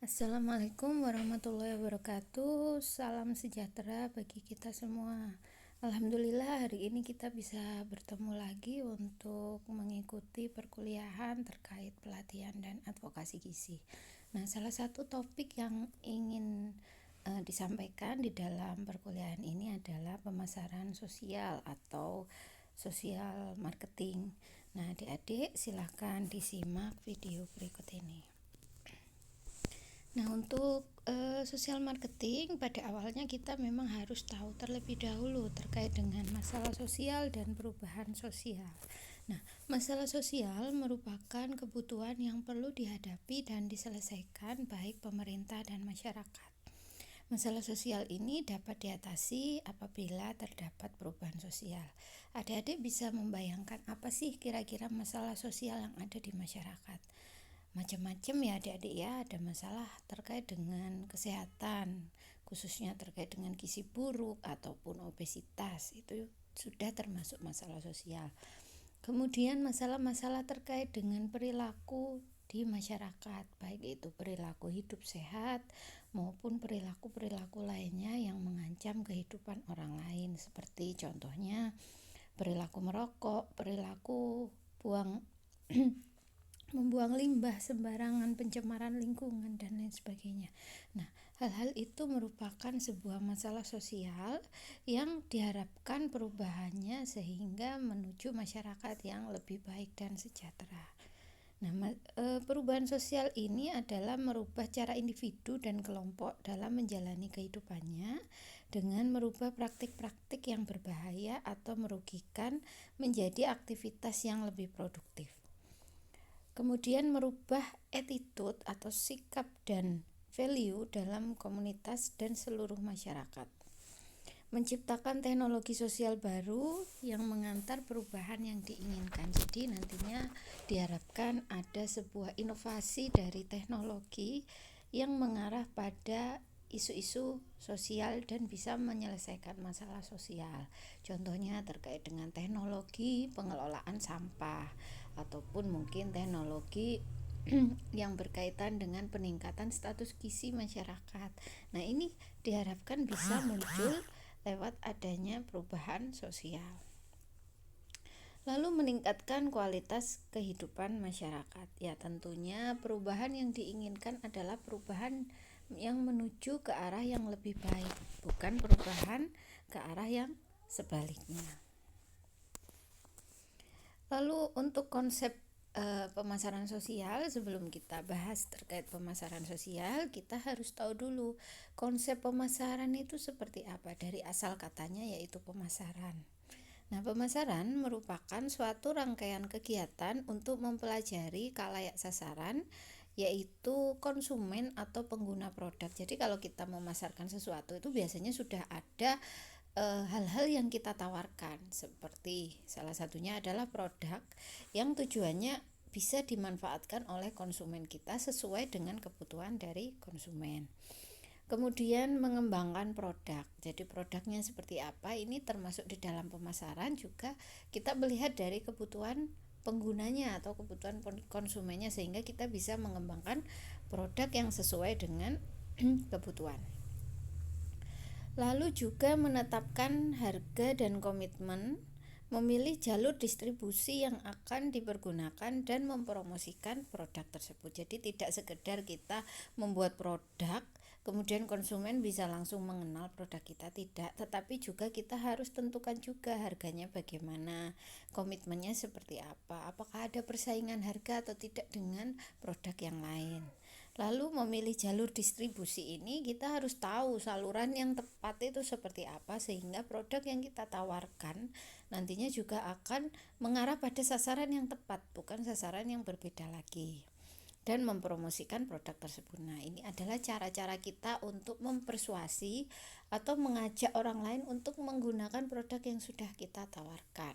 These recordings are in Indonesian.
Assalamualaikum warahmatullahi wabarakatuh. Salam sejahtera bagi kita semua. Alhamdulillah hari ini kita bisa bertemu lagi untuk mengikuti perkuliahan terkait pelatihan dan advokasi gizi. Nah, salah satu topik yang ingin disampaikan di dalam perkuliahan ini adalah pemasaran sosial atau social marketing. Nah, adik-adik silahkan disimak video berikut ini. Nah, untuk sosial marketing pada awalnya kita memang harus tahu terlebih dahulu terkait dengan masalah sosial dan perubahan sosial. Nah, masalah sosial merupakan kebutuhan yang perlu dihadapi dan diselesaikan baik pemerintah dan masyarakat. Masalah sosial ini dapat diatasi apabila terdapat perubahan sosial. Adik-adik bisa membayangkan apa sih kira-kira masalah sosial yang ada di masyarakat? Macam-macam ya adik-adik ya, ada masalah terkait dengan kesehatan, khususnya terkait dengan gizi buruk ataupun obesitas, itu sudah termasuk masalah sosial. Kemudian masalah-masalah terkait dengan perilaku di masyarakat, baik itu perilaku hidup sehat maupun perilaku-perilaku lainnya yang mengancam kehidupan orang lain, seperti contohnya perilaku merokok, perilaku membuang limbah sembarangan, pencemaran lingkungan dan lain sebagainya. Nah, hal-hal itu merupakan sebuah masalah sosial yang diharapkan perubahannya sehingga menuju masyarakat yang lebih baik dan sejahtera. Nah, perubahan sosial ini adalah merubah cara individu dan kelompok dalam menjalani kehidupannya dengan merubah praktik-praktik yang berbahaya atau merugikan menjadi aktivitas yang lebih produktif. Kemudian merubah attitude atau sikap dan value dalam komunitas dan seluruh masyarakat. Menciptakan teknologi sosial baru yang mengantar perubahan yang diinginkan. Jadi nantinya diharapkan ada sebuah inovasi dari teknologi yang mengarah pada isu-isu sosial dan bisa menyelesaikan masalah sosial. Contohnya terkait dengan teknologi pengelolaan sampah ataupun mungkin teknologi yang berkaitan dengan peningkatan status gizi masyarakat. Nah, ini diharapkan bisa muncul lewat adanya perubahan sosial. Lalu meningkatkan kualitas kehidupan masyarakat. Ya, tentunya perubahan yang diinginkan adalah perubahan yang menuju ke arah yang lebih baik, bukan perubahan ke arah yang sebaliknya. Lalu untuk konsep pemasaran sosial, sebelum kita bahas terkait pemasaran sosial, kita harus tahu dulu konsep pemasaran itu seperti apa. Dari asal katanya yaitu pemasaran. Nah, pemasaran merupakan suatu rangkaian kegiatan untuk mempelajari khalayak sasaran, yaitu konsumen atau pengguna produk. Jadi kalau kita memasarkan sesuatu itu biasanya sudah ada hal-hal yang kita tawarkan, seperti salah satunya adalah produk yang tujuannya bisa dimanfaatkan oleh konsumen kita sesuai dengan kebutuhan dari konsumen. Kemudian mengembangkan produk. Jadi produknya seperti apa, ini termasuk di dalam pemasaran. Juga kita melihat dari kebutuhan penggunanya atau kebutuhan konsumennya, sehingga kita bisa mengembangkan produk yang sesuai dengan kebutuhan. Lalu juga menetapkan harga dan komitmen, memilih jalur distribusi yang akan dipergunakan dan mempromosikan produk tersebut. Jadi tidak sekedar kita membuat produk kemudian konsumen bisa langsung mengenal produk kita, tidak, tetapi juga kita harus tentukan juga harganya bagaimana, komitmennya seperti apa, apakah ada persaingan harga atau tidak dengan produk yang lain. Lalu memilih jalur distribusi ini kita harus tahu saluran yang tepat itu seperti apa, sehingga produk yang kita tawarkan nantinya juga akan mengarah pada sasaran yang tepat, bukan sasaran yang berbeda lagi, dan mempromosikan produk tersebut. Nah, ini adalah cara-cara kita untuk mempersuasi atau mengajak orang lain untuk menggunakan produk yang sudah kita tawarkan.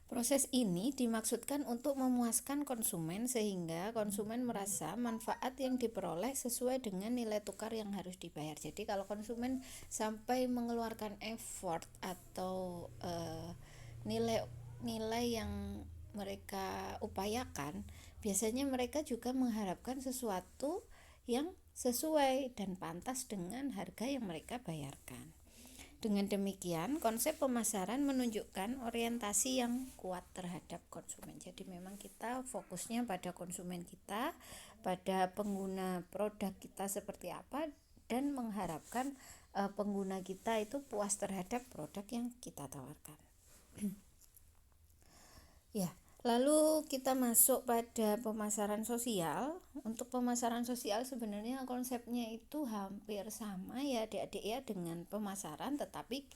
Proses ini dimaksudkan untuk memuaskan konsumen sehingga konsumen merasa manfaat yang diperoleh sesuai dengan nilai tukar yang harus dibayar. Jadi kalau konsumen sampai mengeluarkan effort atau nilai yang mereka upayakan, biasanya mereka juga mengharapkan sesuatu yang sesuai dan pantas dengan harga yang mereka bayarkan. Dengan demikian, konsep pemasaran menunjukkan orientasi yang kuat terhadap konsumen. Jadi memang kita fokusnya pada konsumen kita, pada pengguna produk kita seperti apa, dan mengharapkan pengguna kita itu puas terhadap produk yang kita tawarkan. Ya, lalu kita masuk pada pemasaran sosial. Untuk pemasaran sosial sebenarnya konsepnya itu hampir sama ya adik-adik ya dengan pemasaran, tetapi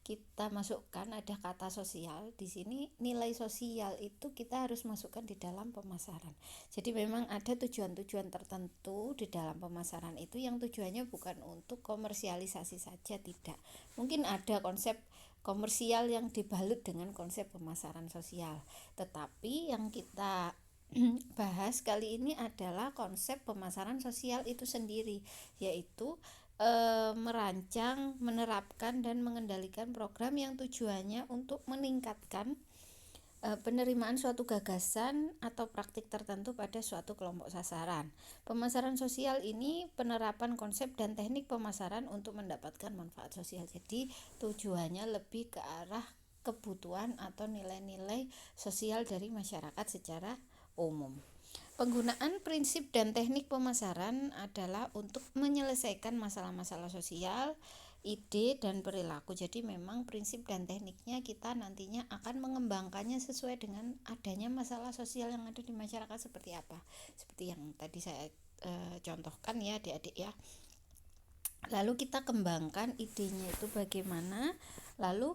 kita masukkan ada kata sosial. Di sini nilai sosial itu kita harus masukkan di dalam pemasaran. Jadi memang ada tujuan-tujuan tertentu di dalam pemasaran itu yang tujuannya bukan untuk komersialisasi saja, tidak. Mungkin ada konsep komersial yang dibalut dengan konsep pemasaran sosial. Tetapi yang kita bahas kali ini adalah konsep pemasaran sosial itu sendiri, yaitu merancang, menerapkan dan mengendalikan program yang tujuannya untuk meningkatkan penerimaan suatu gagasan atau praktik tertentu pada suatu kelompok sasaran. Pemasaran sosial ini penerapan konsep dan teknik pemasaran untuk mendapatkan manfaat sosial. Jadi tujuannya lebih ke arah kebutuhan atau nilai-nilai sosial dari masyarakat secara umum. Penggunaan prinsip dan teknik pemasaran adalah untuk menyelesaikan masalah-masalah sosial, ide dan perilaku. Jadi memang prinsip dan tekniknya kita nantinya akan mengembangkannya sesuai dengan adanya masalah sosial yang ada di masyarakat seperti apa. Seperti yang tadi saya contohkan ya adik-adik ya. Lalu kita kembangkan idenya itu bagaimana, lalu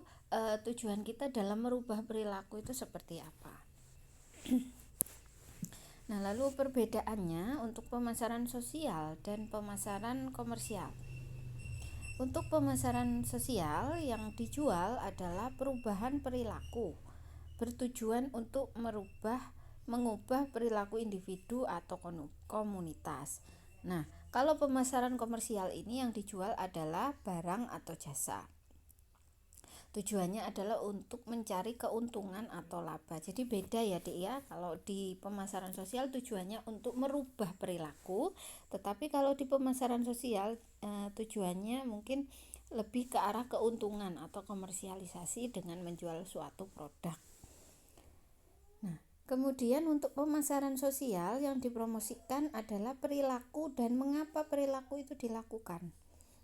tujuan kita dalam merubah perilaku itu seperti apa. Nah, lalu perbedaannya untuk pemasaran sosial dan pemasaran komersial. Untuk pemasaran sosial yang dijual adalah perubahan perilaku, bertujuan untuk mengubah perilaku individu atau komunitas. Nah, kalau pemasaran komersial ini yang dijual adalah barang atau jasa. Tujuannya adalah untuk mencari keuntungan atau laba. Jadi beda ya Dik ya. Kalau di pemasaran sosial tujuannya untuk merubah perilaku, tetapi kalau di pemasaran sosial tujuannya mungkin lebih ke arah keuntungan atau komersialisasi dengan menjual suatu produk. Nah, kemudian untuk pemasaran sosial yang dipromosikan adalah perilaku dan mengapa perilaku itu dilakukan.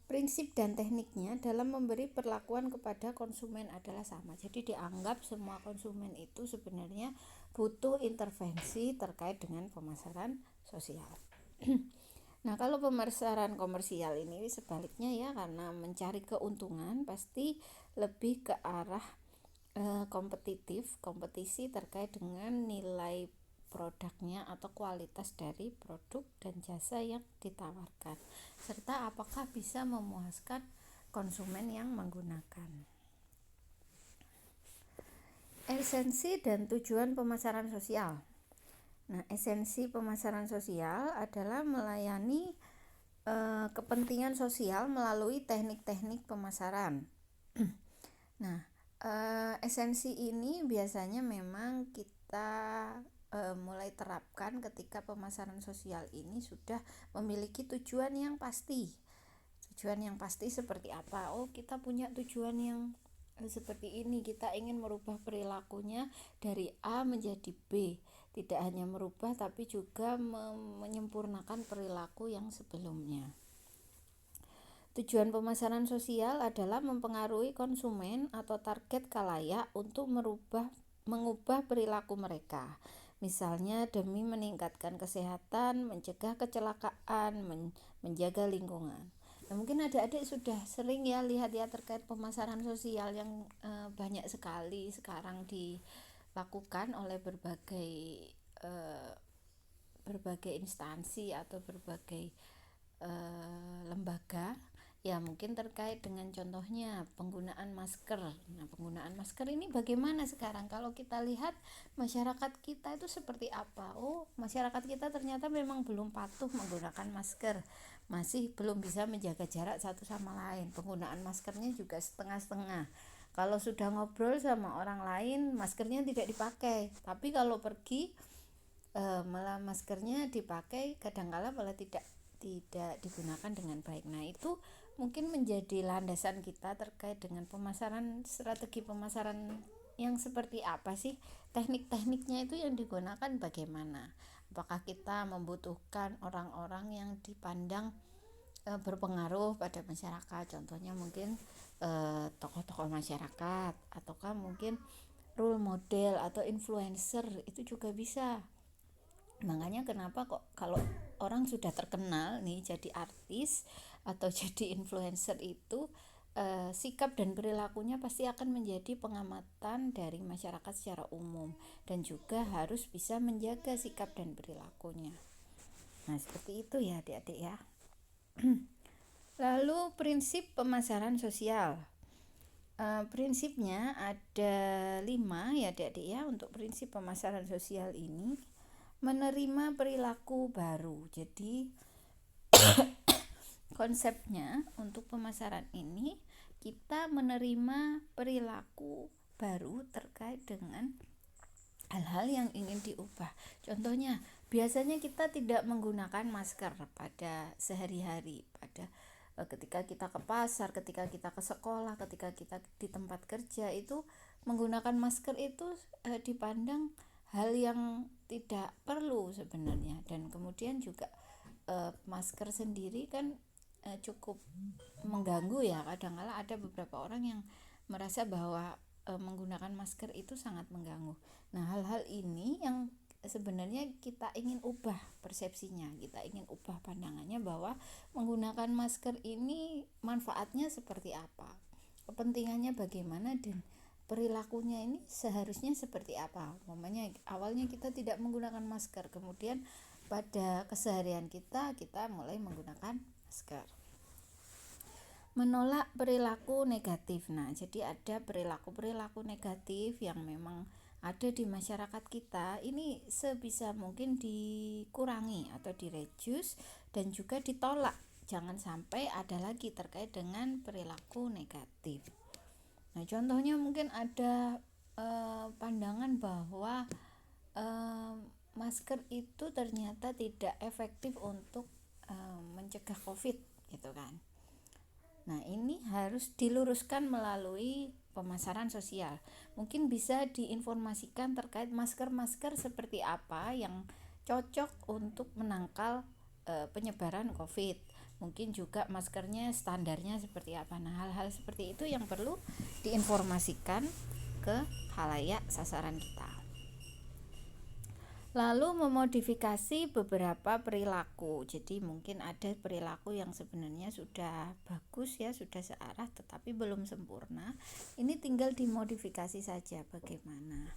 Prinsip dan tekniknya dalam memberi perlakuan kepada konsumen adalah sama. Jadi dianggap semua konsumen itu sebenarnya butuh intervensi terkait dengan pemasaran sosial. Nah, kalau pemasaran komersial ini sebaliknya ya, karena mencari keuntungan pasti lebih ke arah kompetisi terkait dengan nilai produknya atau kualitas dari produk dan jasa yang ditawarkan, serta apakah bisa memuaskan konsumen yang menggunakan. Esensi dan tujuan pemasaran sosial. Nah, esensi pemasaran sosial adalah melayani kepentingan sosial melalui teknik-teknik pemasaran. Nah, esensi ini biasanya memang kita mulai terapkan ketika pemasaran sosial ini sudah memiliki tujuan yang pasti. Tujuan yang pasti seperti apa? Oh, kita punya tujuan yang seperti ini, kita ingin merubah perilakunya dari A menjadi B. Tidak hanya merubah tapi juga menyempurnakan perilaku yang sebelumnya. Tujuan pemasaran sosial adalah mempengaruhi konsumen atau target khalayak untuk mengubah perilaku mereka. Misalnya demi meningkatkan kesehatan, mencegah kecelakaan, menjaga lingkungan. Nah, mungkin adik-adik sudah sering ya lihat ya terkait pemasaran sosial yang banyak sekali sekarang dilakukan oleh berbagai instansi atau berbagai lembaga. Ya, mungkin terkait dengan contohnya penggunaan masker. Nah, penggunaan masker ini bagaimana sekarang? Kalau kita lihat masyarakat kita itu seperti apa? Oh, masyarakat kita ternyata memang belum patuh menggunakan masker. Masih belum bisa menjaga jarak satu sama lain. Penggunaan maskernya juga setengah-setengah. Kalau sudah ngobrol sama orang lain, maskernya tidak dipakai. Tapi kalau pergi malah maskernya dipakai kadangkala malah tidak digunakan dengan baik. Nah, itu mungkin menjadi landasan kita terkait dengan pemasaran, strategi pemasaran yang seperti apa sih, teknik-tekniknya itu yang digunakan bagaimana, apakah kita membutuhkan orang-orang yang dipandang berpengaruh pada masyarakat, contohnya mungkin tokoh-tokoh masyarakat, ataukah mungkin role model atau influencer, itu juga bisa. Makanya kenapa kok kalau orang sudah terkenal nih jadi artis atau jadi influencer itu sikap dan perilakunya pasti akan menjadi pengamatan dari masyarakat secara umum, dan juga harus bisa menjaga sikap dan perilakunya. Nah, seperti itu ya adik-adik ya. Lalu prinsip pemasaran sosial. Prinsipnya ada 5 ya adik-adik ya. Untuk prinsip pemasaran sosial ini, menerima perilaku baru. Jadi konsepnya untuk pemasaran ini, kita menerima perilaku baru terkait dengan hal-hal yang ingin diubah. Contohnya, biasanya kita tidak menggunakan masker pada sehari-hari, pada ketika kita ke pasar, ketika kita ke sekolah, ketika kita di tempat kerja, itu menggunakan masker itu dipandang hal yang tidak perlu sebenarnya. Dan kemudian juga masker sendiri kan cukup mengganggu ya. Kadang-kala ada beberapa orang yang merasa bahwa menggunakan masker itu sangat mengganggu. Nah, hal-hal ini yang sebenarnya kita ingin ubah persepsinya, kita ingin ubah pandangannya bahwa menggunakan masker ini manfaatnya seperti apa, kepentingannya bagaimana, dan perilakunya ini seharusnya seperti apa. Umpamanya awalnya kita tidak menggunakan masker, kemudian pada keseharian kita mulai menggunakan masker. Menolak perilaku negatif. Nah, jadi ada perilaku-perilaku negatif yang memang ada di masyarakat kita, ini sebisa mungkin dikurangi atau direduce dan juga ditolak. Jangan sampai ada lagi terkait dengan perilaku negatif. Nah, contohnya mungkin ada pandangan bahwa masker itu ternyata tidak efektif untuk mencegah COVID gitu kan. Nah, ini harus diluruskan melalui pemasaran sosial. Mungkin bisa diinformasikan terkait masker-masker seperti apa yang cocok untuk menangkal penyebaran COVID. Mungkin juga maskernya standarnya seperti apa. Nah, hal-hal seperti itu yang perlu diinformasikan ke khalayak sasaran kita. Lalu memodifikasi beberapa perilaku. Jadi mungkin ada perilaku yang sebenarnya sudah bagus ya, sudah searah tetapi belum sempurna. Ini tinggal dimodifikasi saja bagaimana.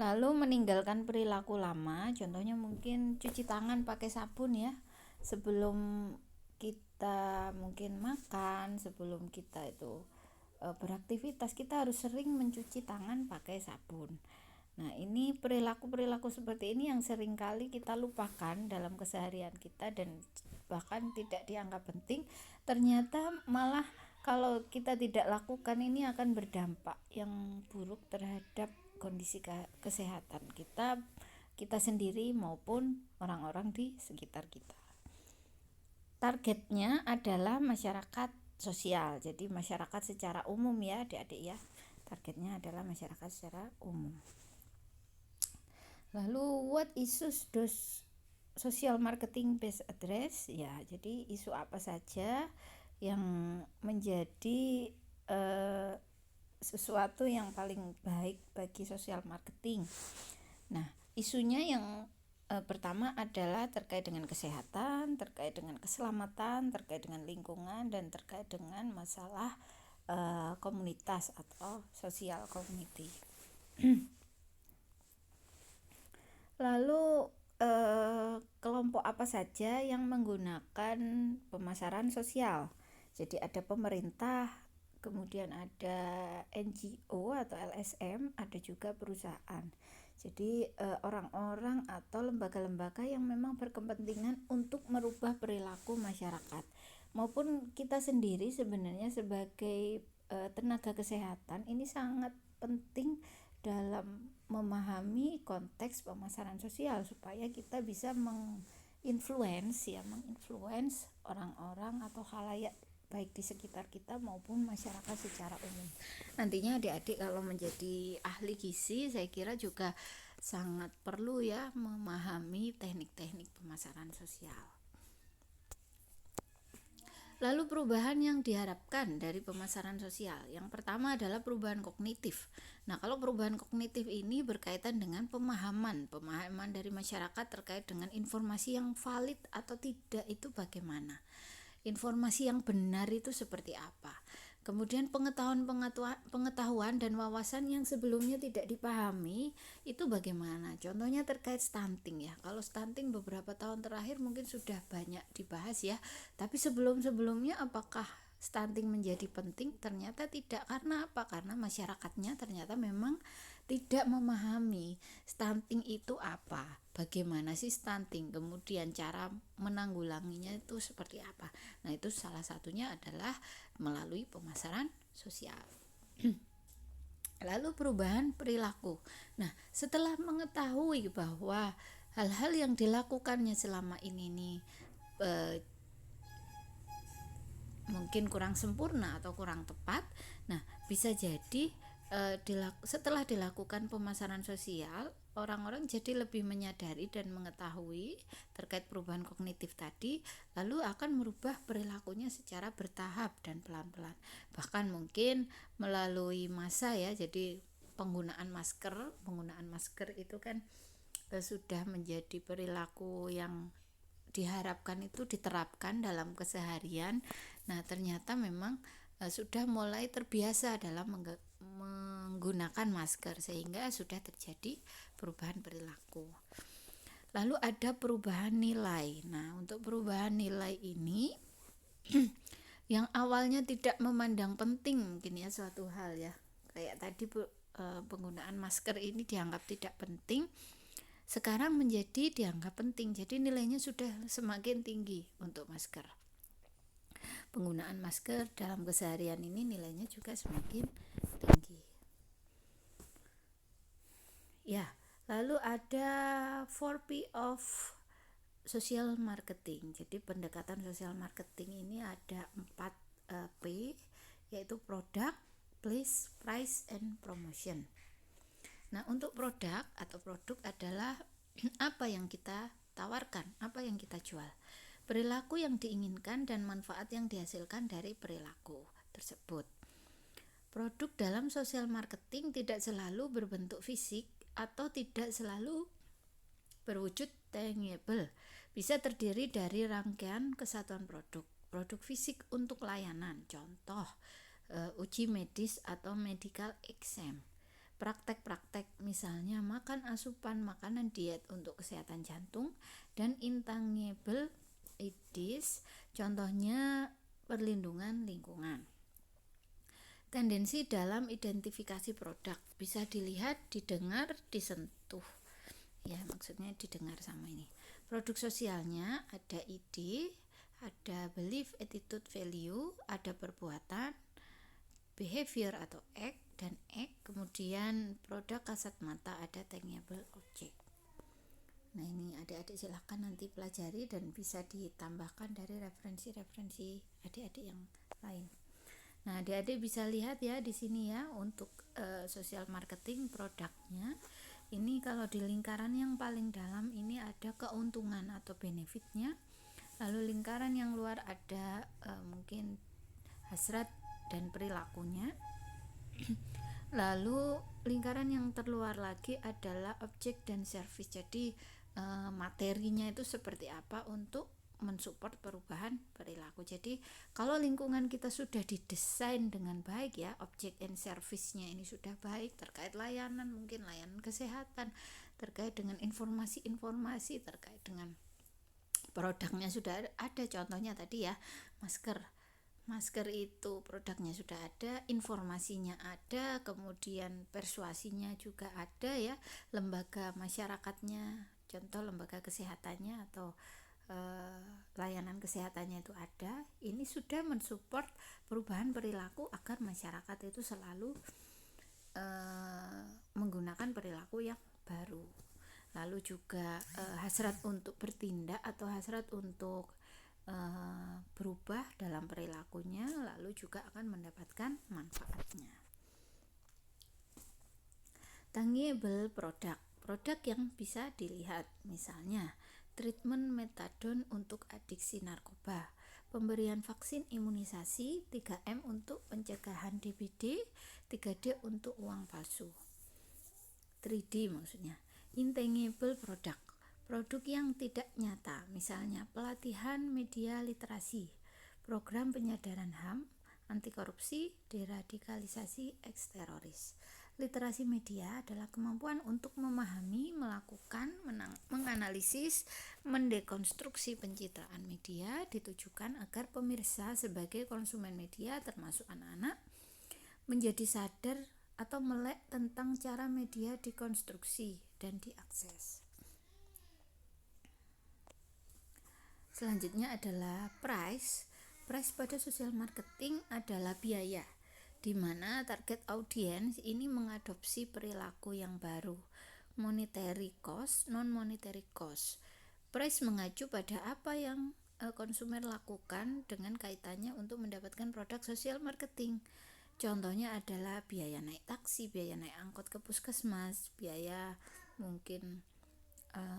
Lalu meninggalkan perilaku lama, contohnya mungkin cuci tangan pakai sabun ya. Sebelum kita mungkin makan, sebelum kita itu beraktivitas, kita harus sering mencuci tangan pakai sabun. Nah, ini perilaku-perilaku seperti ini yang seringkali kita lupakan dalam keseharian kita dan bahkan tidak dianggap penting. Ternyata malah kalau kita tidak lakukan, ini akan berdampak yang buruk terhadap kondisi kesehatan kita sendiri maupun orang-orang di sekitar kita. Targetnya adalah masyarakat sosial. Jadi masyarakat secara umum ya adik-adik ya. Targetnya adalah masyarakat secara umum. Lalu what issues does social marketing best address? Ya, jadi isu apa saja yang menjadi sesuatu yang paling baik bagi social marketing. Nah, isunya yang pertama adalah terkait dengan kesehatan, terkait dengan keselamatan, terkait dengan lingkungan, dan terkait dengan masalah komunitas atau social community. Lalu kelompok apa saja yang menggunakan pemasaran sosial? Jadi ada pemerintah, kemudian ada NGO atau LSM, ada juga perusahaan. Jadi orang-orang atau lembaga-lembaga yang memang berkepentingan untuk merubah perilaku masyarakat, maupun kita sendiri sebenarnya sebagai tenaga kesehatan, ini sangat penting dalam memahami konteks pemasaran sosial supaya kita bisa menginfluence orang-orang atau khalayak baik di sekitar kita maupun masyarakat secara umum. Nantinya adik-adik kalau menjadi ahli gizi, saya kira juga sangat perlu ya memahami teknik-teknik pemasaran sosial. Lalu perubahan yang diharapkan dari pemasaran sosial. Yang pertama adalah perubahan kognitif. Nah, kalau perubahan kognitif ini berkaitan dengan pemahaman dari masyarakat terkait dengan informasi yang valid atau tidak itu bagaimana. Informasi yang benar itu seperti apa. Kemudian pengetahuan dan wawasan yang sebelumnya tidak dipahami itu bagaimana. Contohnya terkait stunting ya. Kalau stunting beberapa tahun terakhir mungkin sudah banyak dibahas ya. Tapi sebelum-sebelumnya apakah stunting menjadi penting? Ternyata tidak. Karena apa? Karena masyarakatnya ternyata memang tidak memahami stunting itu apa, bagaimana sih stunting, kemudian cara menanggulanginya itu seperti apa. Nah, itu salah satunya adalah melalui pemasaran sosial. Lalu perubahan perilaku. Nah, setelah mengetahui bahwa hal-hal yang dilakukannya selama ini nih mungkin kurang sempurna atau kurang tepat, nah bisa jadi setelah dilakukan pemasaran sosial, orang-orang jadi lebih menyadari dan mengetahui terkait perubahan kognitif tadi, lalu akan merubah perilakunya secara bertahap dan pelan-pelan. Bahkan mungkin melalui masa ya, jadi penggunaan masker itu kan sudah menjadi perilaku yang diharapkan itu diterapkan dalam keseharian. Nah, ternyata memang sudah mulai terbiasa dalam menggunakan masker sehingga sudah terjadi perubahan perilaku. Lalu ada perubahan nilai. Nah, untuk perubahan nilai ini yang awalnya tidak memandang penting mungkin ya suatu hal ya. Kayak tadi penggunaan masker ini dianggap tidak penting, sekarang menjadi dianggap penting. Jadi nilainya sudah semakin tinggi untuk masker. Penggunaan masker dalam keseharian ini nilainya juga semakin tinggi. Ya, lalu ada 4P of social marketing. Jadi pendekatan social marketing ini ada 4P, yaitu product, place, price, and promotion. Nah, untuk produk adalah apa yang kita tawarkan, apa yang kita jual, perilaku yang diinginkan dan manfaat yang dihasilkan dari perilaku tersebut. Produk dalam social marketing tidak selalu berbentuk fisik atau tidak selalu berwujud tangible. Bisa terdiri dari rangkaian kesatuan produk fisik untuk layanan, contoh uji medis atau medical exam. Praktek-praktek misalnya makan asupan makanan diet untuk kesehatan jantung, dan intangible IDs, contohnya perlindungan lingkungan. Tendensi dalam identifikasi produk bisa dilihat, didengar, disentuh. Ya, maksudnya didengar sama ini. Produk sosialnya ada ide, ada belief, attitude, value, ada perbuatan, behavior atau act dan act, kemudian produk kasat mata ada tangible object. Nah, ini adik-adik silahkan nanti pelajari dan bisa ditambahkan dari referensi-referensi adik-adik yang lain. Nah, adik-adik bisa lihat ya di sini ya untuk social marketing produknya. Ini kalau di lingkaran yang paling dalam ini ada keuntungan atau benefitnya. Lalu lingkaran yang luar ada mungkin hasrat dan perilakunya. Lalu lingkaran yang terluar lagi adalah objek dan service. Jadi materinya itu seperti apa untuk mensupport perubahan perilaku. Jadi kalau lingkungan kita sudah didesain dengan baik ya, objek and service-nya ini sudah baik terkait layanan, mungkin layanan kesehatan, terkait dengan informasi-informasi terkait dengan produknya sudah ada, contohnya tadi ya masker itu produknya sudah ada, informasinya ada, kemudian persuasinya juga ada ya, lembaga masyarakatnya, contoh lembaga kesehatannya atau layanan kesehatannya itu ada. Ini sudah mensupport perubahan perilaku agar masyarakat itu selalu menggunakan perilaku yang baru. Lalu juga hasrat untuk bertindak atau hasrat untuk berubah dalam perilakunya, lalu juga akan mendapatkan manfaatnya. Tangible produk yang bisa dilihat, misalnya treatment metadon untuk adiksi narkoba, pemberian vaksin imunisasi, 3M untuk pencegahan DBD, 3D untuk uang palsu. 3D maksudnya. Intangible produk yang tidak nyata, misalnya pelatihan media literasi, program penyadaran HAM, anti korupsi, deradikalisasi, eks-teroris. Literasi media adalah kemampuan untuk memahami, melakukan, menganalisis, mendekonstruksi pencitraan media, ditujukan agar pemirsa sebagai konsumen media termasuk anak-anak menjadi sadar atau melek tentang cara media dikonstruksi dan diakses. Selanjutnya adalah price. Price pada social marketing adalah biaya, di mana target audience ini mengadopsi perilaku yang baru, monetary cost, non-monetary cost. Price mengacu pada apa yang konsumen lakukan dengan kaitannya untuk mendapatkan produk social marketing. Contohnya adalah biaya naik taksi, biaya naik angkot ke puskesmas, biaya mungkin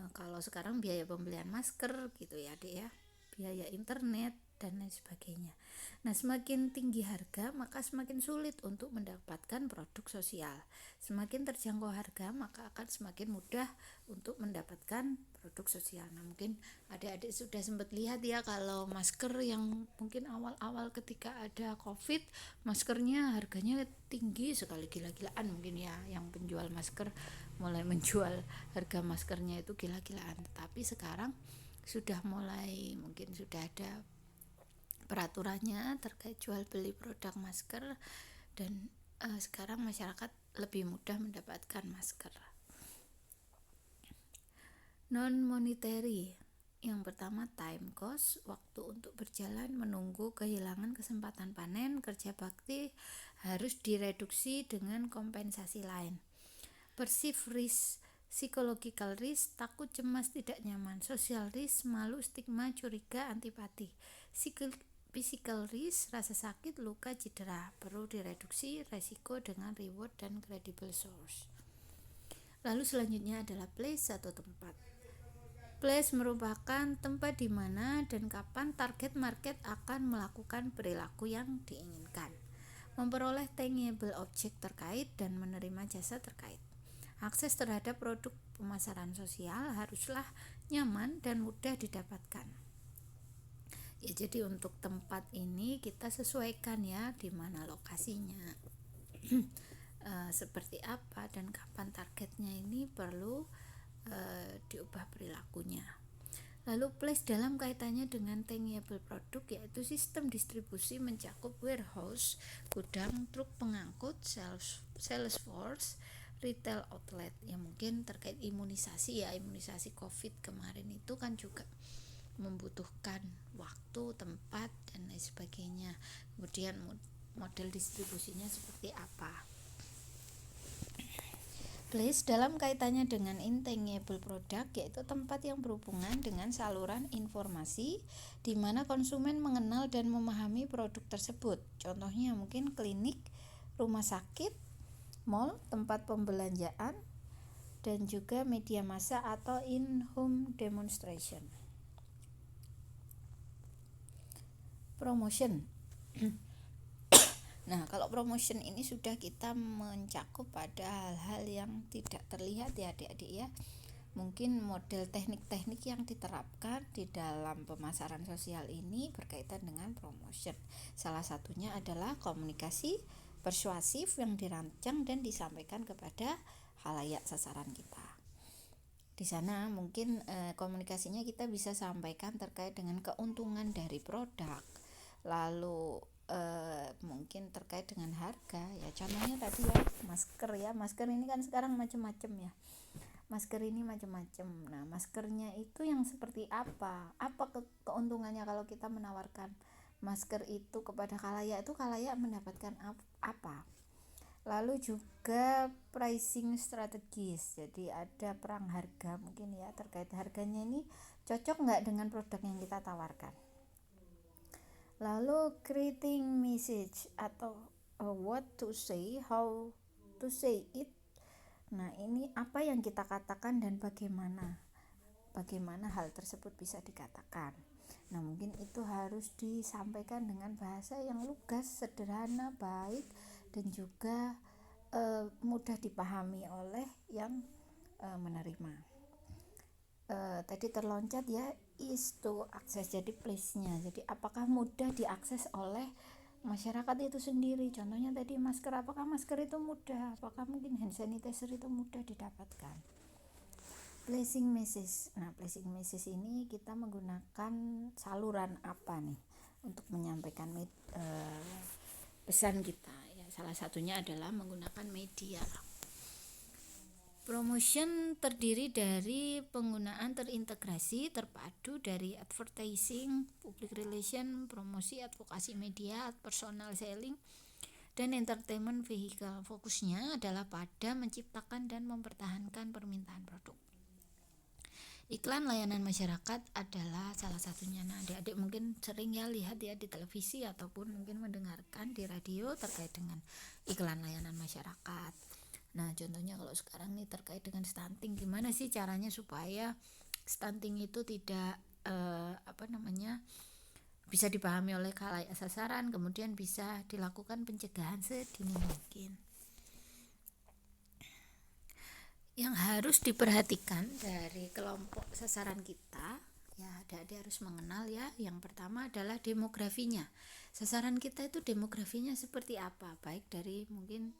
kalau sekarang biaya pembelian masker gitu ya Dek ya, biaya internet dan lain sebagainya. Nah, semakin tinggi harga maka semakin sulit untuk mendapatkan produk sosial. Semakin terjangkau harga maka akan semakin mudah untuk mendapatkan produk sosial. Nah, mungkin adik-adik sudah sempat lihat ya, kalau masker yang mungkin awal-awal ketika ada COVID, maskernya harganya tinggi sekali, gila-gilaan mungkin ya, yang penjual masker mulai menjual harga maskernya itu gila-gilaan. Tetapi sekarang sudah mulai, mungkin sudah ada peraturannya terkait jual beli produk masker, dan sekarang masyarakat lebih mudah mendapatkan masker. Non-monetary, yang pertama time cost, waktu untuk berjalan, menunggu, kehilangan kesempatan panen, kerja bakti harus direduksi dengan kompensasi lain. Perceived risk, psychological risk, takut, cemas, tidak nyaman. Social risk, malu, stigma, curiga, antipati. Physical risk, rasa sakit, luka, cedera, perlu direduksi resiko dengan reward dan credible source. Lalu selanjutnya adalah place atau tempat. Place merupakan tempat di mana dan kapan target market akan melakukan perilaku yang diinginkan, memperoleh tangible object terkait dan menerima jasa terkait. Akses terhadap produk pemasaran sosial haruslah nyaman dan mudah didapatkan. Ya, jadi untuk tempat ini kita sesuaikan ya, di mana lokasinya, seperti apa dan kapan targetnya, ini perlu diubah perilakunya. Lalu place dalam kaitannya dengan tangible produk, yaitu sistem distribusi mencakup warehouse, gudang, truk pengangkut, sales force, retail outlet. Ya mungkin terkait imunisasi ya, imunisasi COVID kemarin itu kan juga membutuhkan waktu, tempat dan lain sebagainya. Kemudian model distribusinya seperti apa. Place dalam kaitannya dengan intangible product, yaitu tempat yang berhubungan dengan saluran informasi di mana konsumen mengenal dan memahami produk tersebut. Contohnya mungkin klinik, rumah sakit, mall, tempat pembelanjaan, dan juga media massa atau in-home demonstration. Promotion. Nah, kalau promotion ini sudah kita mencakup pada hal-hal yang tidak terlihat ya adik-adik ya. Mungkin model teknik-teknik yang diterapkan di dalam pemasaran sosial ini berkaitan dengan promotion. Salah satunya adalah komunikasi persuasif yang dirancang dan disampaikan kepada khalayak sasaran kita. Di sana mungkin komunikasinya kita bisa sampaikan terkait dengan keuntungan dari produk, lalu mungkin terkait dengan harga ya, contohnya tadi ya, masker ini kan sekarang macam-macam ya, masker ini macam-macam. Nah, maskernya itu yang seperti apa keuntungannya kalau kita menawarkan masker itu kepada khalayak, itu khalayak mendapatkan apa. Lalu juga pricing strategis, jadi ada perang harga mungkin ya, terkait harganya ini cocok nggak dengan produk yang kita tawarkan. Lalu creating message atau what to say, how to say it. Nah, ini apa yang kita katakan dan bagaimana hal tersebut bisa dikatakan. Nah, mungkin itu harus disampaikan dengan bahasa yang lugas, sederhana, baik, dan juga mudah dipahami oleh yang menerima. Tadi terloncat ya, is to access, jadi place-nya. Jadi apakah mudah diakses oleh masyarakat itu sendiri. Contohnya tadi masker, apakah masker itu mudah, apakah mungkin hand sanitizer itu mudah didapatkan. Placing message. Nah, placing message ini kita menggunakan saluran apa nih untuk menyampaikan pesan kita ya. Salah satunya adalah menggunakan media. Promotion terdiri dari penggunaan terintegrasi terpadu dari advertising, public relation, promosi, advokasi media, personal selling, dan entertainment vehicle. Fokusnya adalah pada menciptakan dan mempertahankan permintaan produk. Iklan layanan masyarakat adalah salah satunya. Nah, adik-adik mungkin sering ya lihat ya di televisi ataupun mungkin mendengarkan di radio terkait dengan iklan layanan masyarakat. Nah, contohnya kalau sekarang nih terkait dengan stunting, gimana sih caranya supaya stunting itu tidak bisa dipahami oleh khalayak sasaran, kemudian bisa dilakukan pencegahan sedini mungkin. Yang harus diperhatikan dari kelompok sasaran kita, ya adik-adik harus mengenal ya. Yang pertama adalah demografinya. Sasaran kita itu demografinya seperti apa, baik dari mungkin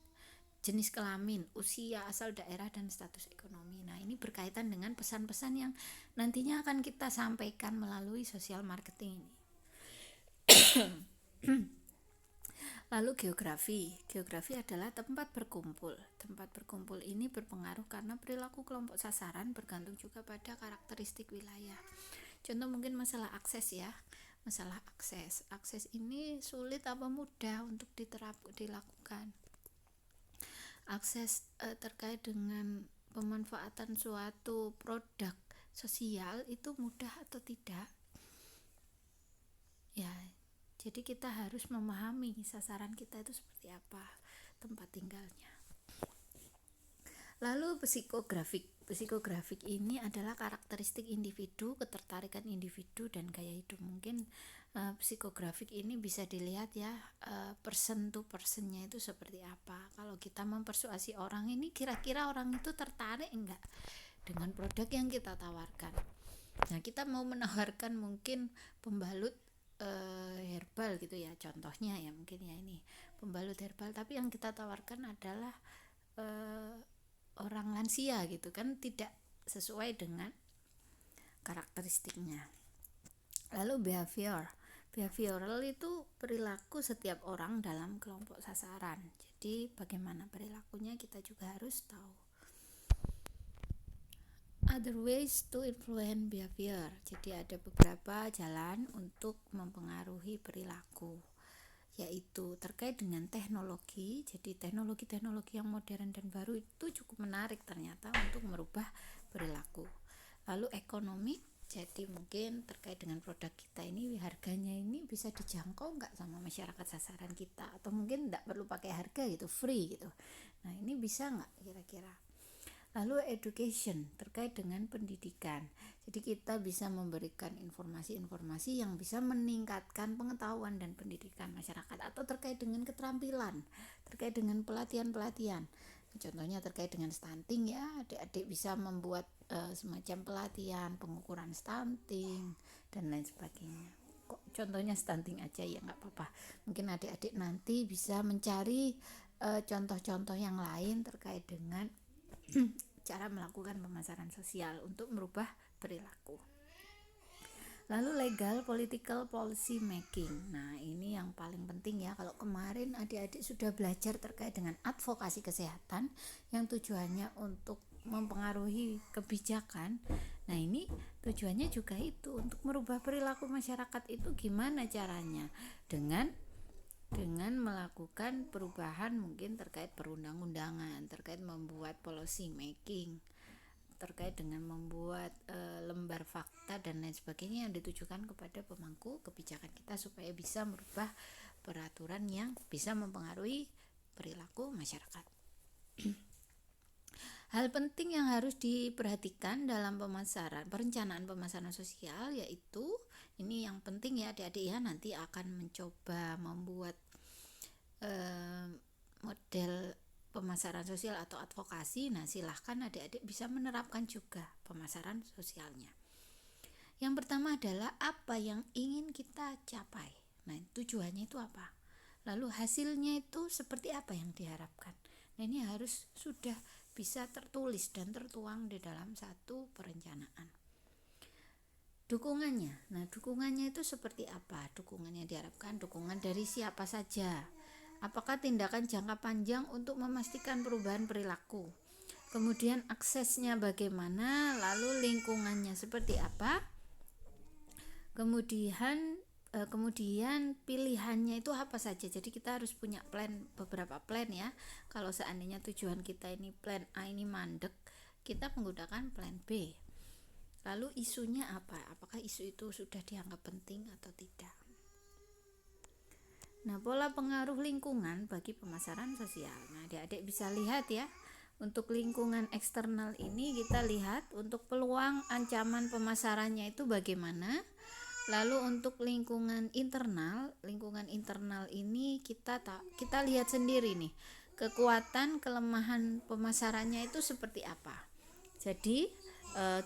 jenis kelamin, usia, asal daerah, dan status ekonomi. Nah, ini berkaitan dengan pesan-pesan yang nantinya akan kita sampaikan melalui sosial marketing ini. Lalu geografi adalah tempat berkumpul. Tempat berkumpul ini berpengaruh karena perilaku kelompok sasaran bergantung juga pada karakteristik wilayah. Contoh mungkin masalah akses ya. Masalah akses ini sulit apa mudah untuk dilakukan. Akses terkait dengan pemanfaatan suatu produk sosial itu mudah atau tidak? Ya, jadi kita harus memahami sasaran kita itu seperti apa tempat tinggalnya. Lalu psikografik ini adalah karakteristik individu, ketertarikan individu, dan gaya hidup. Mungkin psikografik ini bisa dilihat ya, person to personnya itu seperti apa. Kalau kita mempersuasi orang ini, kira-kira orang itu tertarik enggak dengan produk yang kita tawarkan. Nah, kita mau menawarkan mungkin pembalut herbal gitu ya, contohnya ya mungkin ya ini pembalut herbal, tapi yang kita tawarkan adalah orang lansia gitu kan, tidak sesuai dengan karakteristiknya. Lalu behavioral itu perilaku setiap orang dalam kelompok sasaran. Jadi bagaimana perilakunya kita juga harus tahu. Other ways to influence behavior. Jadi ada beberapa jalan untuk mempengaruhi perilaku, yaitu terkait dengan teknologi. Jadi teknologi yang modern dan baru itu cukup menarik ternyata untuk merubah perilaku. Lalu ekonomi, jadi mungkin terkait dengan produk kita ini, harganya ini bisa dijangkau nggak sama masyarakat sasaran kita, atau mungkin nggak perlu pakai harga gitu, free gitu. Nah, ini bisa nggak kira-kira? Lalu education, terkait dengan pendidikan. Jadi kita bisa memberikan informasi-informasi yang bisa meningkatkan pengetahuan dan pendidikan masyarakat, atau terkait dengan keterampilan, terkait dengan pelatihan-pelatihan. Contohnya terkait dengan stunting ya, adik-adik bisa membuat semacam pelatihan pengukuran stunting dan lain sebagainya. Kok contohnya stunting aja ya, nggak apa-apa. Mungkin adik-adik nanti bisa mencari contoh-contoh yang lain terkait dengan cara melakukan pemasaran sosial untuk merubah perilaku. Lalu legal political policy making. Nah, ini yang paling penting ya. Kalau kemarin adik-adik sudah belajar terkait dengan advokasi kesehatan yang tujuannya untuk mempengaruhi kebijakan. Nah, ini tujuannya juga itu untuk merubah perilaku masyarakat itu gimana caranya? Dengan dengan melakukan perubahan mungkin terkait perundang-undangan, terkait membuat policy making, terkait dengan membuat lembar fakta dan lain sebagainya yang ditujukan kepada pemangku kebijakan kita supaya bisa merubah peraturan yang bisa mempengaruhi perilaku masyarakat. Hal penting yang harus diperhatikan dalam perencanaan pemasaran sosial yaitu, ini yang penting ya adik-adik ya, nanti akan mencoba membuat model pemasaran sosial atau advokasi. Nah, silahkan adik-adik bisa menerapkan juga pemasaran sosialnya. Yang pertama adalah apa yang ingin kita capai. Nah, tujuannya itu apa? Lalu hasilnya itu seperti apa yang diharapkan. Nah, ini harus sudah bisa tertulis dan tertuang di dalam satu perencanaan. Dukungannya. Nah, dukungannya itu seperti apa? Dukungannya diharapkan dukungan dari siapa saja. Apakah tindakan jangka panjang untuk memastikan perubahan perilaku? Kemudian aksesnya bagaimana? Lalu lingkungannya seperti apa? Kemudian pilihannya itu apa saja. Jadi kita harus punya beberapa plan ya. Kalau seandainya tujuan kita ini plan A ini mandek, kita menggunakan plan B. Lalu isunya apa? Apakah isu itu sudah dianggap penting atau tidak? Nah, pola pengaruh lingkungan bagi pemasaran sosial. Nah, adik-adik bisa lihat ya. Untuk lingkungan eksternal ini kita lihat untuk peluang ancaman pemasarannya itu bagaimana. Lalu untuk lingkungan internal ini kita lihat sendiri nih, kekuatan kelemahan pemasarannya itu seperti apa. Jadi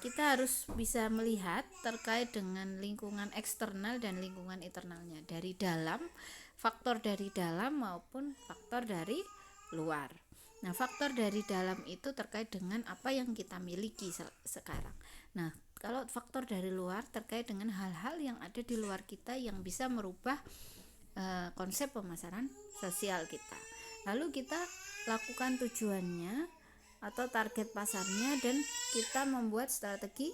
kita harus bisa melihat terkait dengan lingkungan eksternal dan lingkungan internalnya, dari dalam, faktor dari dalam maupun faktor dari luar. Nah, faktor dari dalam itu terkait dengan apa yang kita miliki sekarang. Nah, kalau faktor dari luar terkait dengan hal-hal yang ada di luar kita yang bisa merubah konsep pemasaran sosial kita. Lalu kita lakukan tujuannya atau target pasarnya dan kita membuat strategi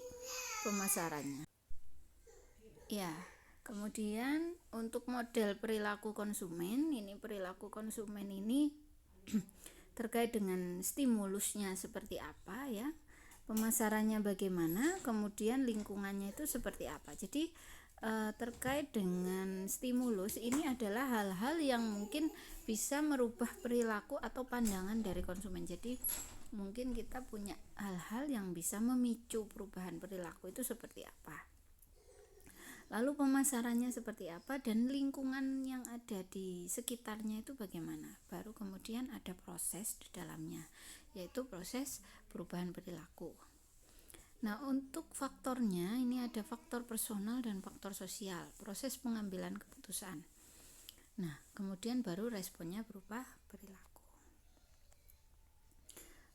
pemasarannya. Ya, kemudian untuk model perilaku konsumen, ini terkait dengan stimulusnya seperti apa ya. Pemasarannya bagaimana, kemudian lingkungannya itu seperti apa. Jadi terkait dengan stimulus ini adalah hal-hal yang mungkin bisa merubah perilaku atau pandangan dari konsumen. Jadi mungkin kita punya hal-hal yang bisa memicu perubahan perilaku itu seperti apa. Lalu pemasarannya seperti apa dan lingkungan yang ada di sekitarnya itu bagaimana. Baru kemudian ada proses di dalamnya, yaitu proses perubahan perilaku. Nah, untuk faktornya ini ada faktor personal dan faktor sosial, proses pengambilan keputusan. Nah, kemudian baru responnya berupa perilaku.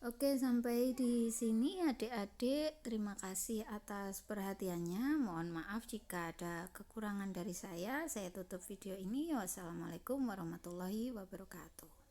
Oke, sampai di sini adik-adik, terima kasih atas perhatiannya. Mohon maaf jika ada kekurangan dari saya. Saya tutup video ini. Wassalamualaikum warahmatullahi wabarakatuh.